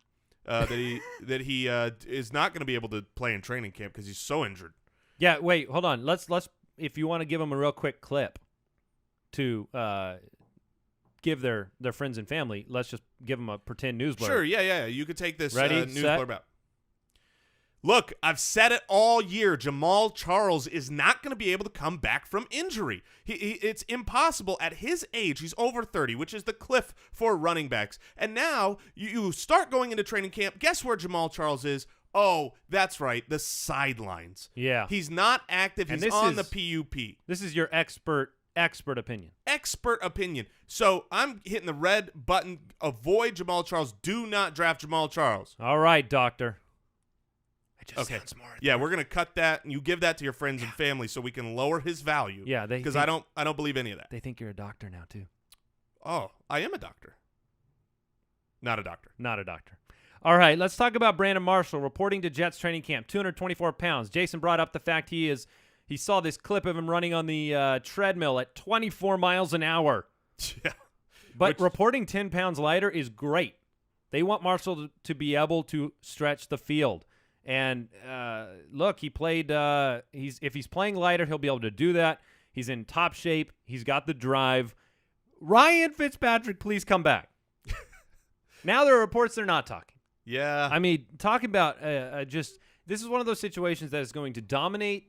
That he is not going to be able to play in training camp because he's so injured. Yeah, wait, hold on. Let's if you want to give him a real quick clip to give their friends and family, let's just give them a pretend news blurb. Sure, yeah. You could take this Ready, news set? blurb out. Look, I've said it all year. Jamaal Charles is not going to be able to come back from injury. It's impossible at his age. He's over 30, which is the cliff for running backs. And now you start going into training camp. Guess where Jamaal Charles is? Oh, that's right, the sidelines. Yeah. He's not active. He's on the PUP. This is your expert opinion. Expert opinion. So I'm hitting the red button. Avoid Jamaal Charles. Do not draft Jamaal Charles. All right, doctor. Okay. Yeah, we're gonna cut that, and you give that to your friends and family so we can lower his value. Yeah, because I don't believe any of that. They think you're a doctor now too. Oh, I am a doctor. Not a doctor. Not a doctor. All right, let's talk about Brandon Marshall reporting to Jets training camp. 224 pounds. Jason brought up the fact he saw this clip of him running on the treadmill at 24 miles an hour. Yeah, but reporting 10 pounds lighter is great. They want Marshall to be able to stretch the field. And look, he played. If he's playing lighter, he'll be able to do that. He's in top shape. He's got the drive. Ryan Fitzpatrick, please come back. Now there are reports they're not talking. Yeah, I mean, talking about this is one of those situations that is going to dominate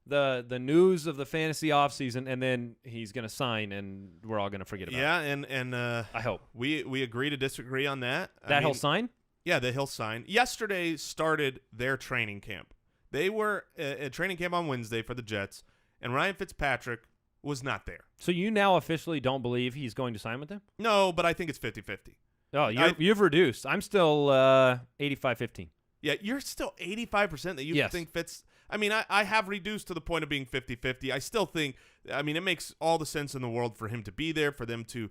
the news of the fantasy offseason, and then he's going to sign, and we're all going to forget about it. Yeah, and I hope we agree to disagree on that. He'll sign. Yeah, that he'll sign. Yesterday started their training camp. They were at training camp on Wednesday for the Jets, and Ryan Fitzpatrick was not there. So you now officially don't believe he's going to sign with them? No, but I think it's 50-50. Oh, you've reduced. I'm still 85-15. Yeah, you're still 85% that you think Fitz. I mean, I have reduced to the point of being 50-50. I still think, it makes all the sense in the world for him to be there, for them to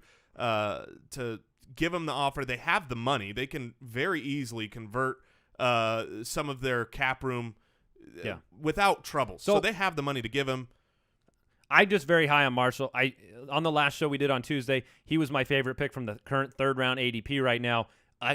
give him the offer. They have the money. They can very easily convert some of their cap room without trouble. So they have the money to give him. I'm just very high on Marshall. On the last show we did on Tuesday, he was my favorite pick from the current third-round ADP right now.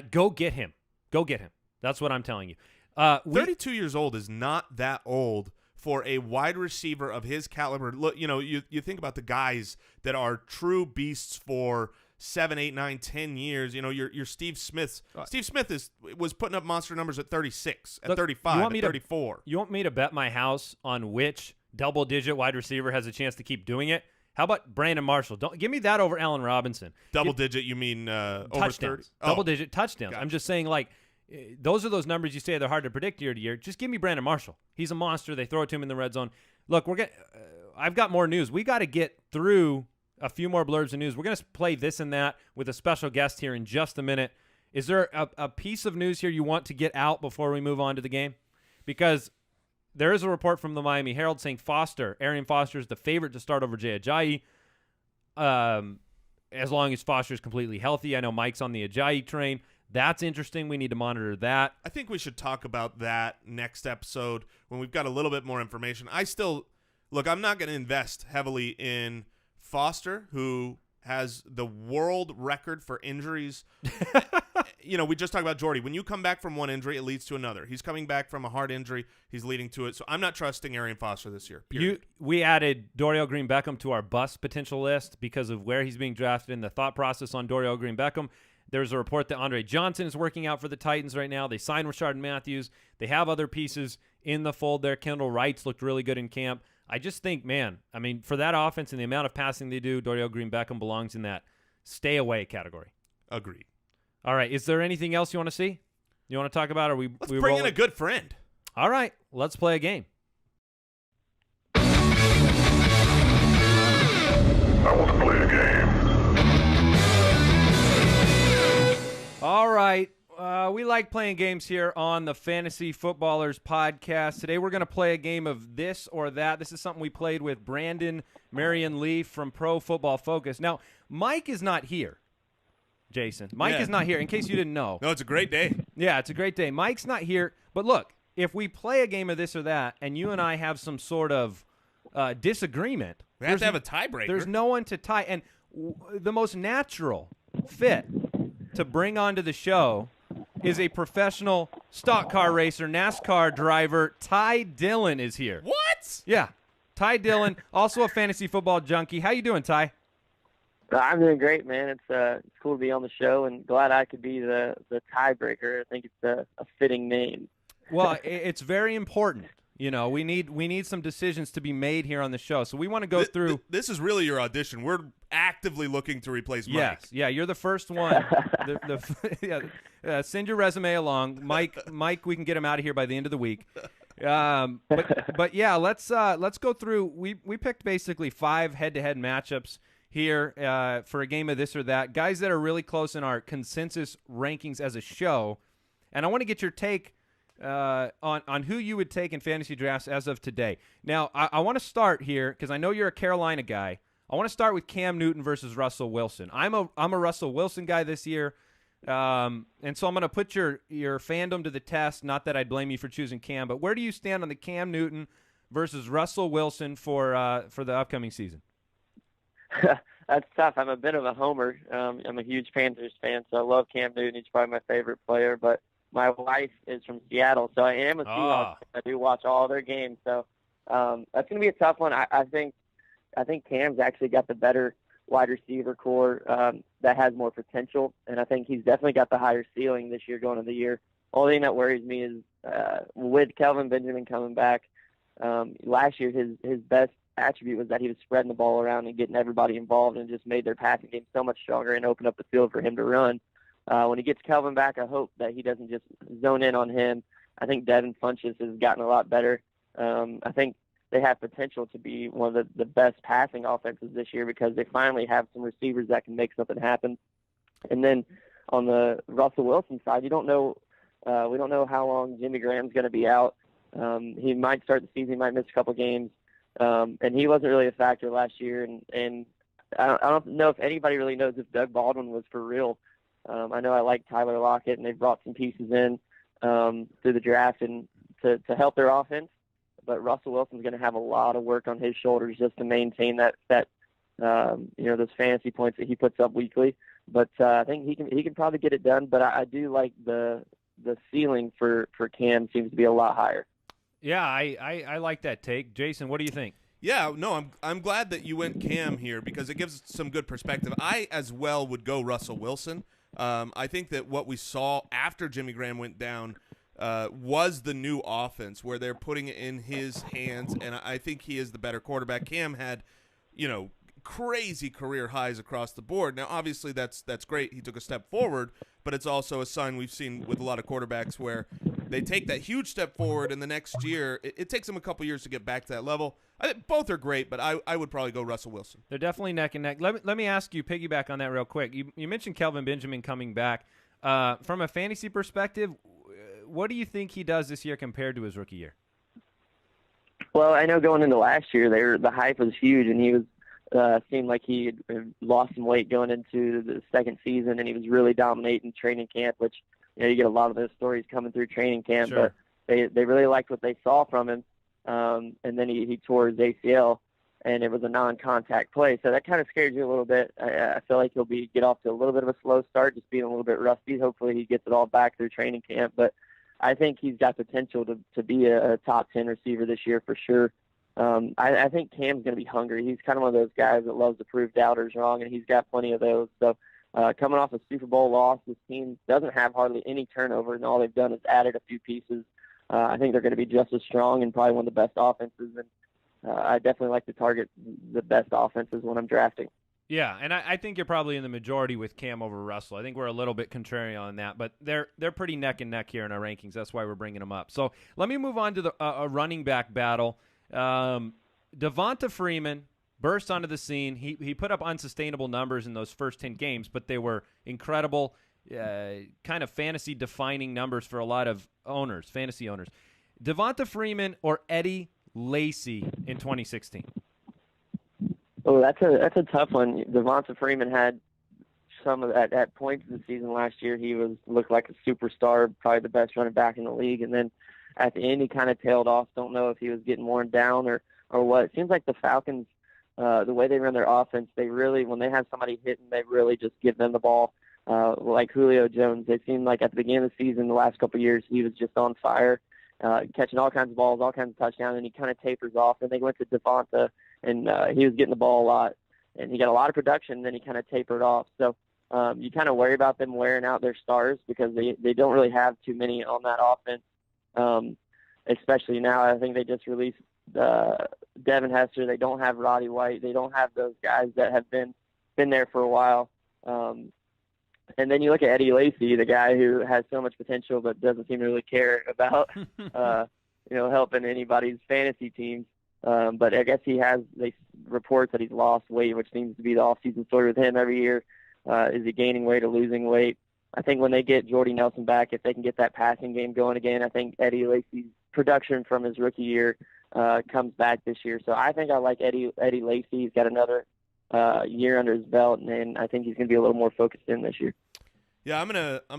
Go get him. Go get him. That's what I'm telling you. 32 years old is not that old for a wide receiver of his caliber. Look, you think about the guys that are true beasts for 7, 8, 9, 10 years. Your Steve Smiths. Steve Smith was putting up monster numbers at 36, at 35, at 34. You want me to bet my house on which double-digit wide receiver has a chance to keep doing it? How about Brandon Marshall? Don't give me that over Allen Robinson. Double-digit, you mean over 30? Double-digit touchdowns. Gotcha. I'm just saying, those are those numbers you say they're hard to predict year to year. Just give me Brandon Marshall. He's a monster. They throw it to him in the red zone. Look, I've got more news. We got to get through a few more blurbs of news. We're going to play this and that with a special guest here in just a minute. Is there a piece of news here you want to get out before we move on to the game? Because there is a report from the Miami Herald saying Arian Foster is the favorite to start over Jay Ajayi, as long as Foster is completely healthy. I know Mike's on the Ajayi train. That's interesting. We need to monitor that. I think we should talk about that next episode when we've got a little bit more information. I'm not going to invest heavily in Foster, who has the world record for injuries. We just talked about Jordy. When you come back from one injury, it leads to another. He's coming back from a heart injury. He's leading to it. So I'm not trusting Arian Foster this year. We added Dorial Green-Beckham to our bust potential list because of where he's being drafted and the thought process on Dorial Green-Beckham. There's a report that Andre Johnson is working out for the Titans right now. They signed Rashard Matthews. They have other pieces in the fold there. Kendall Wright's looked really good in camp. I just think, man, I mean, for that offense and the amount of passing they do, Dorial Green-Beckham belongs in that stay away category. Agreed. All right. Is there anything else you want to see? You want to talk about? Let's bring in a good friend. All right. Let's play a game. I want to play a game. All right. We like playing games here on the Fantasy Footballers podcast. Today we're going to play a game of this or that. This is something we played with Brandon Marion Lee from Pro Football Focus. Now, Mike is not here, Jason. Mike is not here, in case you didn't know. No, it's a great day. Yeah, it's a great day. Mike's not here. But look, if we play a game of this or that and you and I have some sort of disagreement, we have to have a tiebreaker. There's no one to tie. And the most natural fit to bring onto the show is a professional stock car racer, NASCAR driver. Ty Dillon is here. What? Yeah, Ty Dillon, also a fantasy football junkie. How you doing, Ty? I'm doing great, man. It's cool to be on the show, and glad I could be the tiebreaker. I think it's a fitting name. Well, it's very important. You know, we need some decisions to be made here on the show. So we want to go through. This is really your audition. We're actively looking to replace Mike. Yes, yeah, you're the first one. Send your resume along, Mike. We can get him out of here by the end of the week. But yeah, let's go through. We picked basically 5 head-to-head matchups here for a game of this or that. Guys that are really close in our consensus rankings as a show, and I want to get your take on who you would take in fantasy drafts as of today. Now, I want to start here because I know you're a Carolina guy. I want to start with Cam Newton versus Russell Wilson. I'm a Russell Wilson guy this year, and so I'm going to put your fandom to the test. Not that I'd blame you for choosing Cam, but where do you stand on the Cam Newton versus Russell Wilson for the upcoming season? That's tough. I'm a bit of a homer. I'm a huge Panthers fan, so I love Cam Newton. He's probably my favorite player, but my wife is from Seattle, so I am a Seahawks. I do watch all their games, so that's going to be a tough one. I think Cam's actually got the better wide receiver core that has more potential, and I think he's definitely got the higher ceiling this year going into the year. Only thing that worries me is with Kelvin Benjamin coming back, last year his best attribute was that he was spreading the ball around and getting everybody involved and just made their passing game so much stronger and opened up the field for him to run. When he gets Kelvin back, I hope that he doesn't just zone in on him. I think Devin Funchess has gotten a lot better. I think they have potential to be one of the best passing offenses this year because they finally have some receivers that can make something happen. And then on the Russell Wilson side, we don't know how long Jimmy Graham's going to be out. He might start the season, he might miss a couple games. And he wasn't really a factor last year. And I don't know if anybody really knows if Doug Baldwin was for real. I know I like Tyler Lockett, and they've brought some pieces in through the draft and to help their offense. But Russell Wilson's going to have a lot of work on his shoulders just to maintain that those fantasy points that he puts up weekly. But I think he can probably get it done. But I do like the ceiling for Cam seems to be a lot higher. Yeah, I like that take. Jason, what do you think? Yeah, no, I'm glad that you went Cam here because it gives some good perspective. I as well would go Russell Wilson. I think that what we saw after Jimmy Graham went down was the new offense where they're putting it in his hands, and I think he is the better quarterback. Cam had, crazy career highs across the board. Now, obviously, that's great. He took a step forward, but it's also a sign we've seen with a lot of quarterbacks where they take that huge step forward, and the next year it takes them a couple years to get back to that level. Both are great, but I would probably go Russell Wilson. They're definitely neck and neck. Let me ask you, piggyback on that real quick. You mentioned Kelvin Benjamin coming back. From a fantasy perspective, what do you think he does this year compared to his rookie year? Well, I know going into last year, the hype was huge, and he was seemed like he had lost some weight going into the second season, and he was really dominating training camp, which you get a lot of those stories coming through training camp. Sure. But they really liked what they saw from him, and then he tore his ACL, and it was a non-contact play, so that kind of scares you a little bit. I feel like he'll get off to a little bit of a slow start, just being a little bit rusty. Hopefully he gets it all back through training camp, but I think he's got potential to be a top 10 receiver this year for sure. I think Cam's going to be hungry. He's kind of one of those guys that loves to prove doubters wrong, and he's got plenty of those. So Coming off a Super Bowl loss, this team doesn't have hardly any turnover, and all they've done is added a few pieces. I think they're going to be just as strong and probably one of the best offenses. And I definitely like to target the best offenses when I'm drafting. Yeah, and I think you're probably in the majority with Cam over Russell. I think we're a little bit contrarian on that, but they're pretty neck and neck here in our rankings. That's why we're bringing them up. So let me move on to the a running back battle. Devonta Freeman burst onto the scene. He put up unsustainable numbers in those first 10 games, but they were incredible, kind of fantasy-defining numbers for a lot of fantasy owners. Devonta Freeman or Eddie Lacy in 2016? Oh, that's a tough one. Devonta Freeman had some of that at points of the season last year. He looked like a superstar, probably the best running back in the league. And then at the end, he kind of tailed off. Don't know if he was getting worn down or what. It seems like the Falcons, the way they run their offense, they really, when they have somebody hitting, they really just give them the ball. Like Julio Jones, it seemed like at the beginning of the season, the last couple of years, he was just on fire, catching all kinds of balls, all kinds of touchdowns, and he kind of tapers off. And they went to Devonta, and he was getting the ball a lot, and he got a lot of production, and then he kind of tapered off. So you kind of worry about them wearing out their stars because they don't really have too many on that offense, especially now. I think they just released Devin Hester. They don't have Roddy White. They don't have those guys that have been there for a while. And then you look at Eddie Lacy, the guy who has so much potential but doesn't seem to really care about helping anybody's fantasy teams. But I guess they report that he's lost weight, which seems to be the off-season story with him every year. Is he gaining weight or losing weight? I think when they get Jordy Nelson back, if they can get that passing game going again, I think Eddie Lacy's production from his rookie year comes back this year. So I think I like Eddie Lacy. He's got another year under his belt, and I think he's going to be a little more focused in this year. Yeah, I'm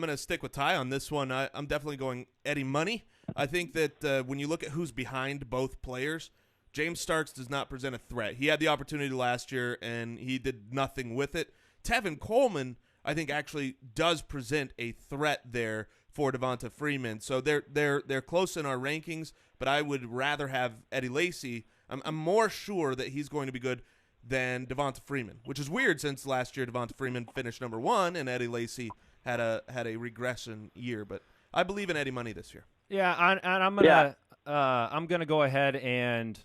gonna stick with Ty on this one. I'm definitely going Eddie Money. I think that when you look at who's behind both players, James Starks does not present a threat. He had the opportunity last year, and he did nothing with it. Tevin Coleman, I think, actually does present a threat there for Devonta Freeman. So they're close in our rankings, but I would rather have Eddie Lacy. I'm more sure that he's going to be good than Devonta Freeman, which is weird since last year Devonta Freeman finished number 1 and Eddie Lacy had a regression year. But I believe in Eddie Money this year. Yeah, I'm gonna go ahead and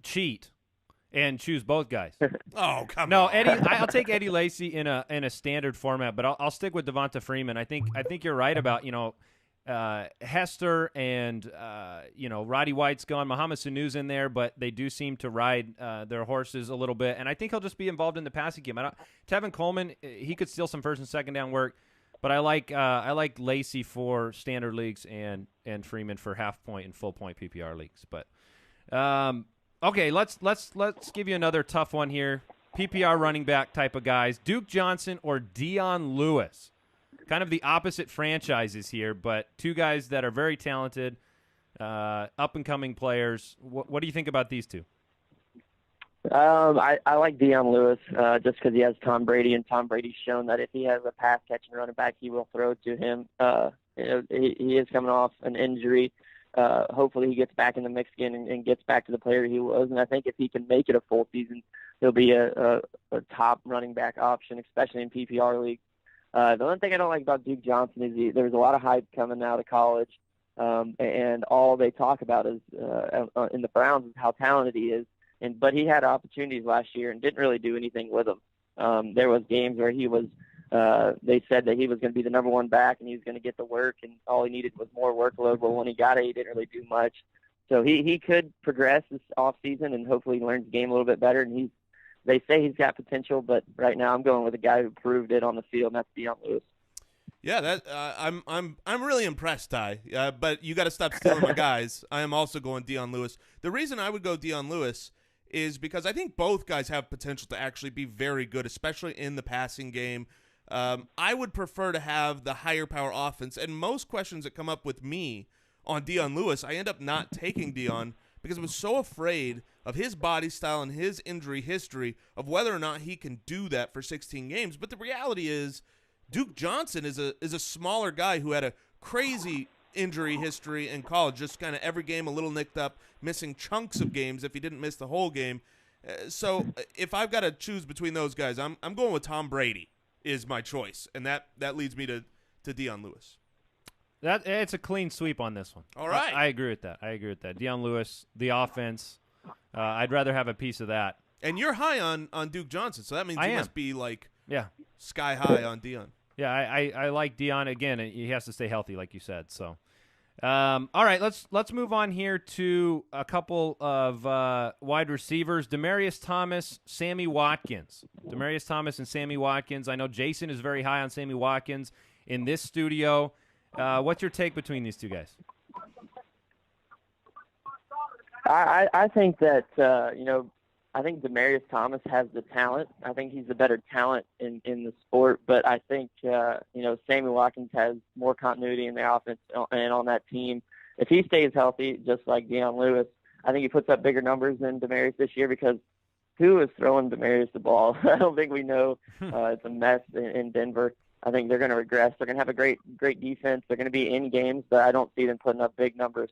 cheat and choose both guys. Oh, come on. No, Eddie. I'll take Eddie Lacy in a standard format, but I'll stick with Devonta Freeman. I think you're right about Hester and Roddy White's gone. Muhammad Sanu's in there, but they do seem to ride their horses a little bit, and I think he'll just be involved in the passing game. Tevin Coleman, he could steal some first and second down work, but I like Lacy for standard leagues and Freeman for half point and full point PPR leagues. But okay, let's give you another tough one here. PPR running back type of guys: Duke Johnson or Dion Lewis. Kind of the opposite franchises here, but two guys that are very talented, up-and-coming players. What do you think about these two? I like Dion Lewis just because he has Tom Brady, and Tom Brady's shown that if he has a pass-catching running back, he will throw to him. He is coming off an injury. Hopefully he gets back in the mix again and gets back to the player he was. And I think if he can make it a full season, he'll be a top running back option, especially in PPR leagues. The only thing I don't like about Duke Johnson is there was a lot of hype coming out of college, and all they talk about is in the Browns is how talented he is. But he had opportunities last year and didn't really do anything with them. There was games where he was. They said that he was going to be the number 1 back and he was going to get the work, and all he needed was more workload. But when he got it, he didn't really do much. So he could progress this off season and hopefully learn the game a little bit better. And they say he's got potential, but right now I'm going with a guy who proved it on the field, and that's Dion Lewis. Yeah, I'm really impressed, Ty. But you got to stop stealing my guys. I am also going Dion Lewis. The reason I would go Dion Lewis is because I think both guys have potential to actually be very good, especially in the passing game. I would prefer to have the higher power offense, and most questions that come up with me on Dion Lewis, I end up not taking Dion because I was so afraid of his body style and his injury history of whether or not he can do that for 16 games. But the reality is Duke Johnson is a smaller guy who had a crazy injury history in college, just kind of every game a little nicked up, missing chunks of games if he didn't miss the whole game. So if I've got to choose between those guys, I'm going with Tom Brady is my choice, and that leads me to Dion Lewis. It's a clean sweep on this one. All right. I agree with that. Dion Lewis, the offense, I'd rather have a piece of that. And you're high on Duke Johnson, so that means you must be like sky high on Dion. Yeah, I like Dion. Again, he has to stay healthy, like you said. So, all right, let's move on here to a couple of wide receivers. Demaryius Thomas, Sammy Watkins. Demaryius Thomas and Sammy Watkins. I know Jason is very high on Sammy Watkins in this studio. What's your take between these two guys? I think that I think Demaryius Thomas has the talent. I think he's the better talent in the sport. But I think Sammy Watkins has more continuity in the offense and on that team. If he stays healthy, just like Dion Lewis, I think he puts up bigger numbers than Demaryius this year because who is throwing Demaryius the ball? I don't think we know. It's a mess in Denver. I think they're going to regress. They're going to have a great defense. They're going to be in games, but I don't see them putting up big numbers.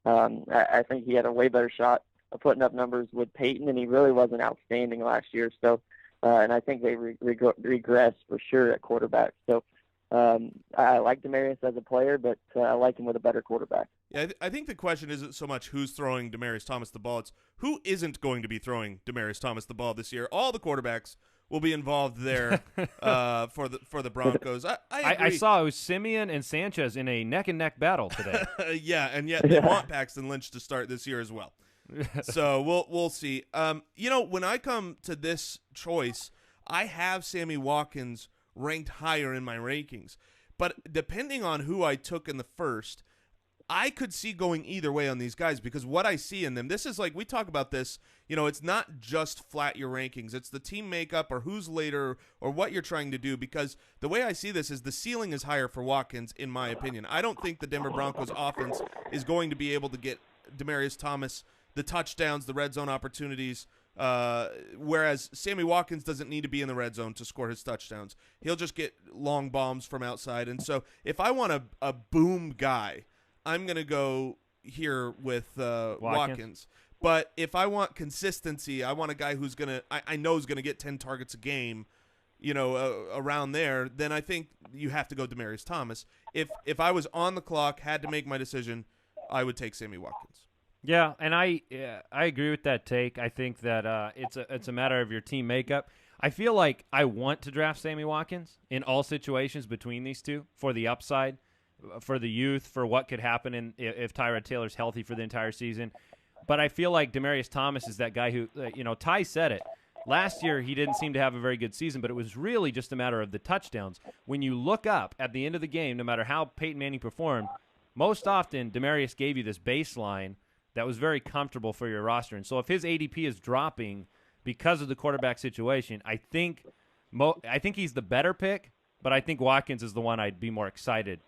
I think he had a way better shot of putting up numbers with Peyton, and he really wasn't outstanding last year. So, and I think they regress for sure at quarterback. So, I like Demaryius as a player, but I like him with a better quarterback. Yeah, I think the question isn't so much who's throwing Demaryius Thomas the ball; it's who isn't going to be throwing Demaryius Thomas the ball this year. All the quarterbacks will be involved there for the Broncos. I agree. I saw it was Simeon and Sanchez in a neck-and-neck battle today. Yeah, and yet they want Paxton Lynch to start this year as well. So we'll see. When I come to this choice, I have Sammy Watkins ranked higher in my rankings. But depending on who I took in the first, I could see going either way on these guys because what I see in them, this is like we talk about this, it's not just flat your rankings. It's the team makeup or who's later or what you're trying to do because the way I see this is the ceiling is higher for Watkins, in my opinion. I don't think the Denver Broncos offense is going to be able to get Demaryius Thomas the touchdowns, the red zone opportunities, whereas Sammy Watkins doesn't need to be in the red zone to score his touchdowns. He'll just get long bombs from outside. And so if I want a boom guy, I'm going to go here with Watkins. But if I want consistency, I want a guy who's going to I know is going to get 10 targets a game, around there, then I think you have to go Demaryius Thomas. If I was on the clock, had to make my decision, I would take Sammy Watkins. Yeah, and I agree with that take. I think that it's a matter of your team makeup. I feel like I want to draft Sammy Watkins in all situations between these two for the upside, for the youth, for what could happen if Tyrod Taylor's healthy for the entire season. But I feel like Demaryius Thomas is that guy who, Ty said it. Last year he didn't seem to have a very good season, but it was really just a matter of the touchdowns. When you look up at the end of the game, no matter how Peyton Manning performed, most often Demaryius gave you this baseline that was very comfortable for your roster. And so if his ADP is dropping because of the quarterback situation, I think he's the better pick, but I think Watkins is the one I'd be more excited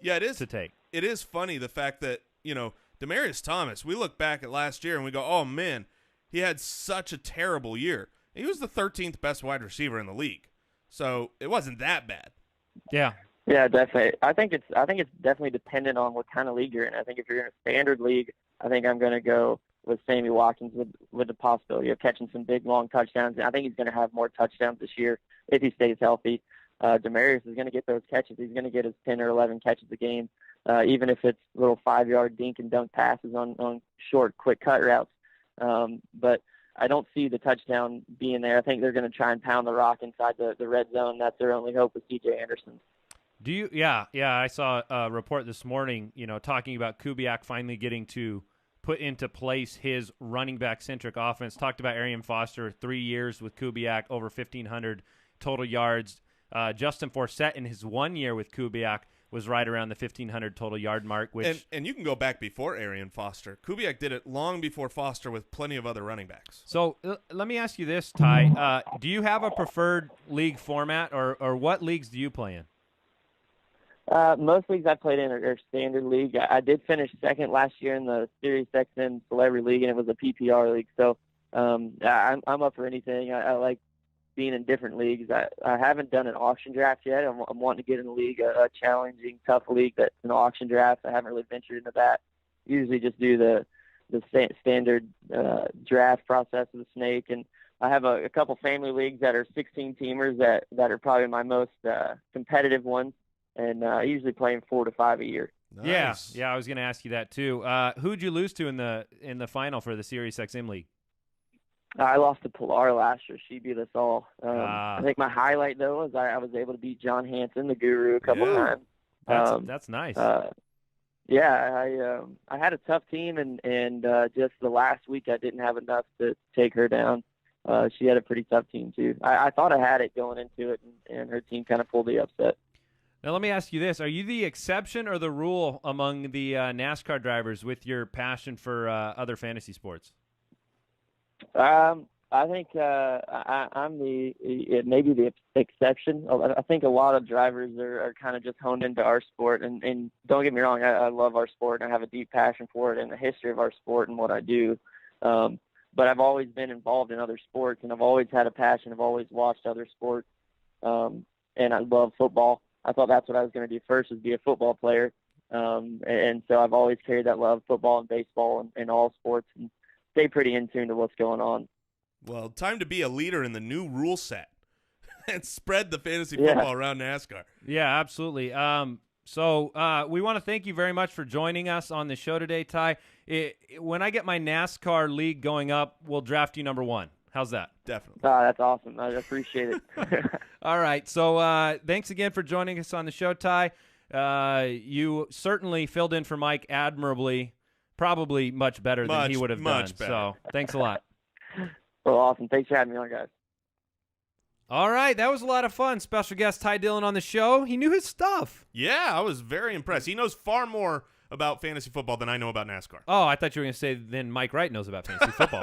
to take. It is funny, the fact that, Demaryius Thomas, we look back at last year and we go, oh, man, he had such a terrible year. He was the 13th best wide receiver in the league. So it wasn't that bad. Yeah. Yeah, definitely. I think it's definitely dependent on what kind of league you're in. I think if you're in a standard league, I think I'm going to go with Sammy Watkins with the possibility of catching some big, long touchdowns. And I think he's going to have more touchdowns this year if he stays healthy. Demaryius is going to get those catches. He's going to get his 10 or 11 catches a game, even if it's little 5-yard dink and dunk passes on short, quick cut routes. But I don't see the touchdown being there. I think they're going to try and pound the rock inside the red zone. That's their only hope with C.J. Anderson. Yeah, I saw a report this morning, talking about Kubiak finally getting to put into place his running back-centric offense. Talked about Arian Foster, 3 years with Kubiak, over 1,500 total yards. Justin Forsett in his 1 year with Kubiak was right around the 1,500 total yard mark. And you can go back before Arian Foster. Kubiak did it long before Foster with plenty of other running backs. So let me ask you this, Ty. Do you have a preferred league format, or what leagues do you play in? Most leagues I played in are standard league. I did finish second last year in the Sirius XM Celebrity League, and it was a PPR league. So I'm up for anything. I like being in different leagues. I haven't done an auction draft yet. I'm wanting to get in a league, a challenging, tough league that's an auction draft. I haven't really ventured into that. Usually just do the standard draft process with the snake. And I have a couple family leagues that are 16-teamers that are probably my most competitive ones, and I usually play 4 to 5 a year. Nice. Yeah, I was going to ask you that too. Who'd you lose to in the final for the Sirius XM League? I lost to Pilar last year. She beat us all. I think my highlight, though, was I was able to beat John Hanson, the Guru, a couple times. That's nice. Yeah, I had a tough team, and just the last week I didn't have enough to take her down. She had a pretty tough team, too. I thought I had it going into it, and her team kind of pulled the upset. Now, let me ask you this. Are you the exception or the rule among the NASCAR drivers with your passion for other fantasy sports? I think I'm maybe the exception. I think a lot of drivers are kind of just honed into our sport. And don't get me wrong, I love our sport, and I have a deep passion for it and the history of our sport and what I do. But I've always been involved in other sports, and I've always had a passion. I've always watched other sports, and I love football. I thought that's what I was going to do first, was be a football player. And so I've always carried that love, football and baseball and all sports, and stay pretty in tune to what's going on. Well, time to be a leader in the new rule set and spread the fantasy football around NASCAR. Yeah, absolutely. So we want to thank you very much for joining us on the show today, Ty. When I get my NASCAR league going up, we'll draft you number 1. How's that? Definitely. That's awesome. I appreciate it. All right. So thanks again for joining us on the show, Ty. You certainly filled in for Mike admirably, probably much better than he would have done. Better. So thanks a lot. Well, awesome. Thanks for having me on, guys. All right. That was a lot of fun. Special guest Ty Dillon on the show. He knew his stuff. Yeah, I was very impressed. He knows far more about fantasy football than I know about NASCAR. Oh, I thought you were going to say then Mike Wright knows about fantasy football.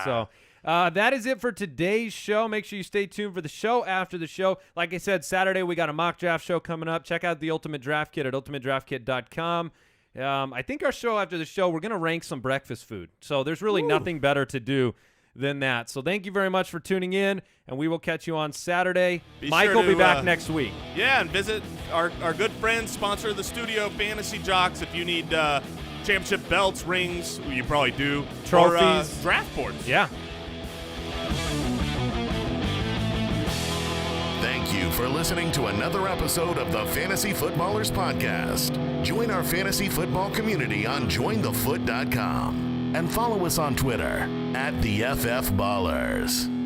So that is it for today's show. Make sure you stay tuned for the show after the show. Like I said, Saturday we got a mock draft show coming up. Check out the Ultimate Draft Kit at ultimatedraftkit.com. I think our show after the show, we're going to rank some breakfast food. So there's really nothing better to do than that. So thank you very much for tuning in, and we will catch you on Saturday. Mike will be back next week. Yeah, and visit our good friends, sponsor of the studio, Fantasy Jocks. If you need championship belts, rings, you probably do. Trophies. Or draft boards. Yeah. Thank you for listening to another episode of the Fantasy Footballers Podcast. Join our fantasy football community on jointhefoot.com and follow us on Twitter @TheFFBallers.